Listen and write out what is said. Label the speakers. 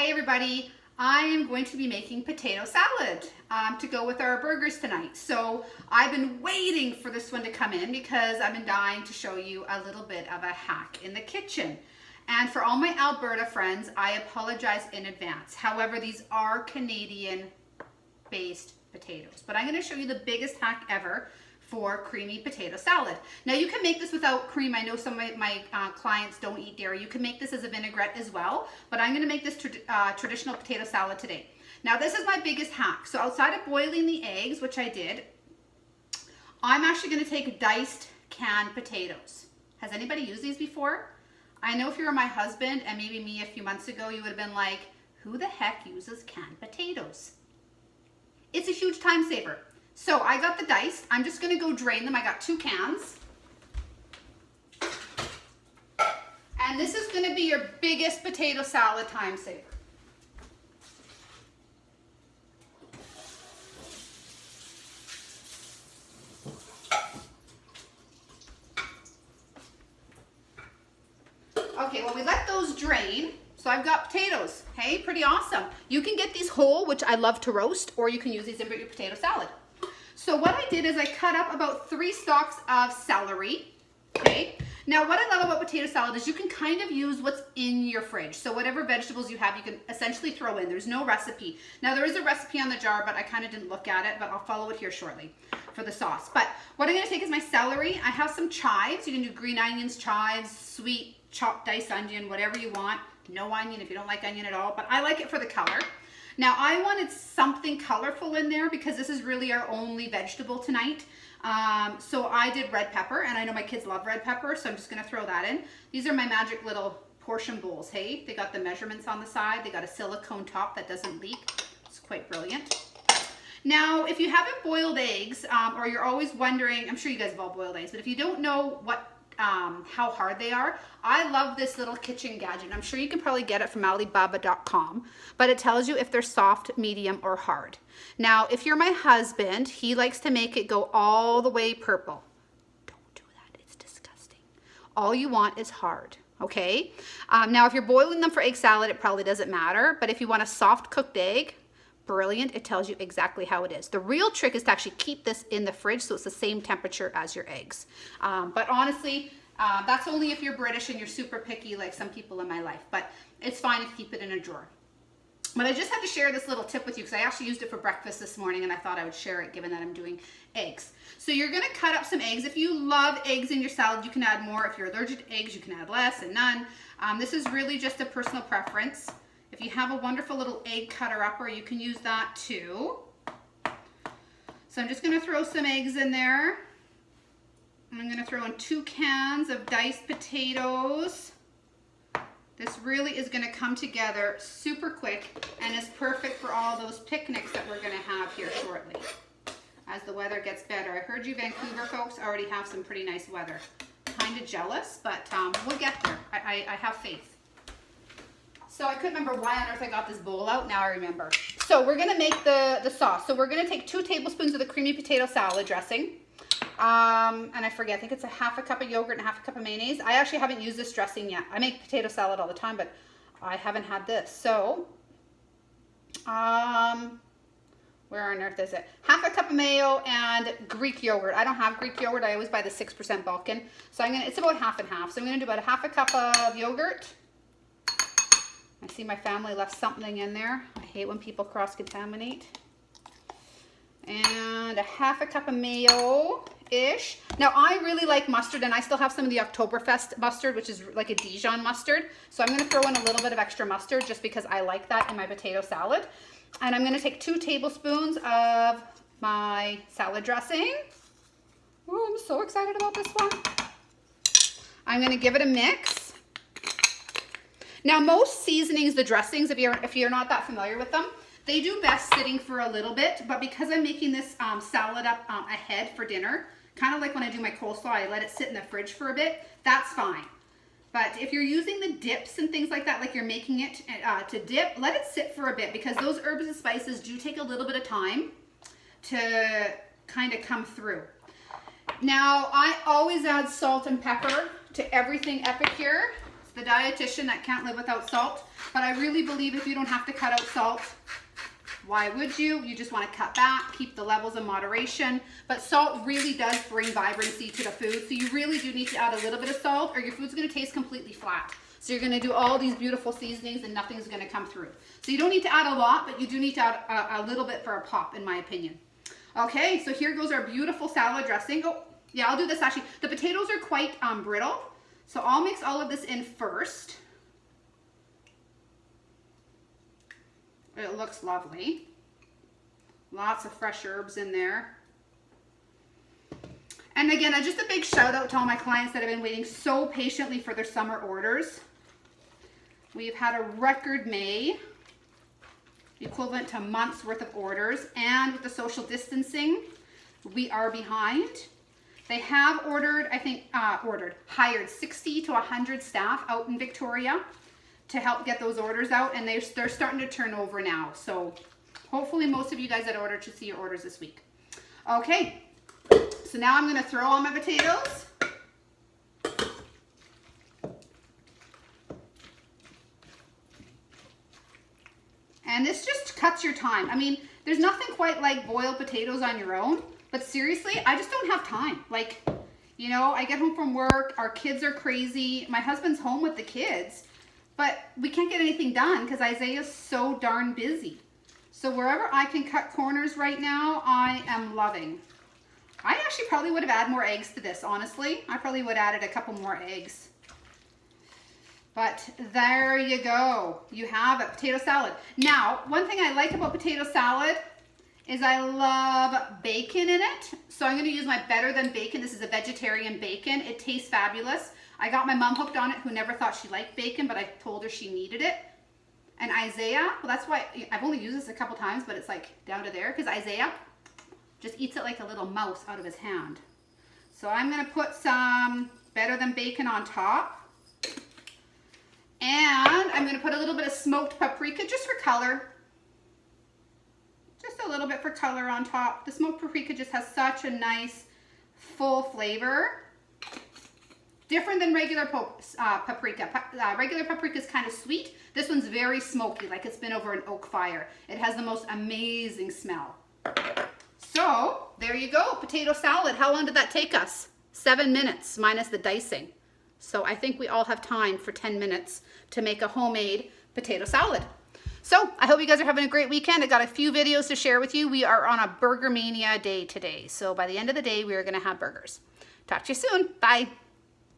Speaker 1: Hey everybody, I am going to be making potato salad to go with our burgers tonight. So I've been waiting for this one to come in because I've been dying to show you a little bit of a hack in the kitchen. And for all my Alberta friends, I apologize in advance. However, these are Canadian based potatoes, but I'm going to show you the biggest hack ever for creamy potato salad. Now you can make this without cream. I know some of my clients don't eat dairy. You can make this as a vinaigrette as well, but I'm going to make this traditional potato salad today. Now this is my biggest hack. So outside of boiling the eggs, which I did, I'm actually going to take diced canned potatoes. Has anybody used these before? I know if you were my husband and maybe me a few months ago, you would have been like, who the heck uses canned potatoes? It's a huge time saver. So I got the diced. I'm just going to go drain them. I got 2 cans. And this is going to be your biggest potato salad time saver. Okay, well we let those drain. So I've got potatoes. Hey, pretty awesome. You can get these whole, which I love to roast, or you can use these in your potato salad. So what I did is I cut up about 3 stalks of celery, okay? Now what I love about potato salad is you can kind of use what's in your fridge. So whatever vegetables you have, you can essentially throw in. There's no recipe. Now there is a recipe on the jar, but I kind of didn't look at it, but I'll follow it here shortly for the sauce. But what I'm gonna take is my celery. I have some chives. You can do green onions, chives, sweet, chopped diced onion, whatever you want. No onion if you don't like onion at all, but I like it for the color. Now I wanted something colorful in there because this is really our only vegetable tonight. So I did red pepper, and I know my kids love red pepper, so I'm just gonna throw that in. These are my magic little portion bowls, hey? They got the measurements on the side. They got a silicone top that doesn't leak. It's quite brilliant. Now, if you haven't boiled eggs, or you're always wondering, I'm sure you guys have all boiled eggs, but if you don't know how hard they are, I love this little kitchen gadget. I'm sure you can probably get it from Alibaba.com, but it tells you if they're soft, medium, or hard. Now, if you're my husband, he likes to make it go all the way purple. Don't do that, it's disgusting. All you want is hard, okay? Now, if you're boiling them for egg salad, it probably doesn't matter, but if you want a soft cooked egg, brilliant, it tells you exactly how it is. The real trick is to actually keep this in the fridge so it's the same temperature as your eggs. But honestly, that's only if you're British and you're super picky like some people in my life, but it's fine if you keep it in a drawer. But I just had to share this little tip with you because I actually used it for breakfast this morning and I thought I would share it given that I'm doing eggs. So you're gonna cut up some eggs. If you love eggs in your salad, you can add more. If you're allergic to eggs, you can add less and none. This is really just a personal preference. If you have a wonderful little egg cutter upper, you can use that too. So I'm just gonna throw some eggs in there. I'm gonna throw in 2 cans of diced potatoes. This really is gonna come together super quick and is perfect for all those picnics that we're gonna have here shortly as the weather gets better. I heard you Vancouver folks already have some pretty nice weather. Kind of jealous, but we'll get there. I have faith. So I couldn't remember why on earth I got this bowl out. Now I remember. So we're gonna make the sauce. So we're gonna take 2 tablespoons of the creamy potato salad dressing. And I forget, I think it's a half a cup of yogurt and a half a cup of mayonnaise. I actually haven't used this dressing yet. I make potato salad all the time, but I haven't had this. So, where on earth is it? Half a cup of mayo and Greek yogurt. I don't have Greek yogurt. I always buy the 6% Balkan. So it's about half and half. So I'm gonna do about a half a cup of yogurt. I see my family left something in there. I hate when people cross-contaminate. And a half a cup of mayo-ish. Now, I really like mustard, and I still have some of the Oktoberfest mustard, which is like a Dijon mustard. So I'm going to throw in a little bit of extra mustard just because I like that in my potato salad. And I'm going to take 2 tablespoons of my salad dressing. Oh, I'm so excited about this one. I'm going to give it a mix. Now, most seasonings, the dressings, if you're not that familiar with them, they do best sitting for a little bit, but because I'm making this salad up ahead for dinner, kind of like when I do my coleslaw, I let it sit in the fridge for a bit, that's fine. But if you're using the dips and things like that, like you're making it to dip, let it sit for a bit because those herbs and spices do take a little bit of time to kind of come through. Now, I always add salt and pepper to everything Epic here. It's the dietitian that can't live without salt, but I really believe if you don't have to cut out salt, why would you? You just want to cut back, keep the levels in moderation, but salt really does bring vibrancy to the food, so you really do need to add a little bit of salt or your food's going to taste completely flat. So you're going to do all these beautiful seasonings and nothing's going to come through. So you don't need to add a lot, but you do need to add a little bit for a pop, in my opinion. Okay, so here goes our beautiful salad dressing. Oh, yeah, I'll do this actually. The potatoes are quite brittle, so I'll mix all of this in first. It looks lovely. Lots of fresh herbs in there. And again, just a big shout out to all my clients that have been waiting so patiently for their summer orders. We've had a record May, equivalent to months worth of orders, and with the social distancing, we are behind. They have ordered, I think, hired 60 to 100 staff out in Victoria to help get those orders out, and they're starting to turn over now. So hopefully most of you guys that ordered should see your orders this week. Okay, so now I'm gonna throw on my potatoes. And this just cuts your time. I mean, there's nothing quite like boiled potatoes on your own, but seriously, I just don't have time. Like, you know, I get home from work, our kids are crazy, my husband's home with the kids, but we can't get anything done because Isaiah's so darn busy. So wherever I can cut corners right now, I am loving. I actually probably would have added more eggs to this, honestly. I probably would have added a couple more eggs. But there you go. You have a potato salad. Now, one thing I like about potato salad is I love bacon in it. So I'm going to use my Better Than Bacon. This is a vegetarian bacon. It tastes fabulous. I got my mom hooked on it, who never thought she liked bacon, but I told her she needed it. And Isaiah, well, that's why I've only used this a couple times, but it's like down to there, because Isaiah just eats it like a little mouse out of his hand. So I'm going to put some Better Than Bacon on top. And I'm going to put a little bit of smoked paprika just for color. Just a little bit for color on top. The smoked paprika just has such a nice full flavor. Different than regular paprika. Regular paprika is kind of sweet. This one's very smoky, like it's been over an oak fire. It has the most amazing smell. So there you go, potato salad. How long did that take us? 7 minutes minus the dicing. So I think we all have time for 10 minutes to make a homemade potato salad. So I hope you guys are having a great weekend. I got a few videos to share with you. We are on a Burger Mania day today. So by the end of the day, we are going to have burgers. Talk to you soon. Bye.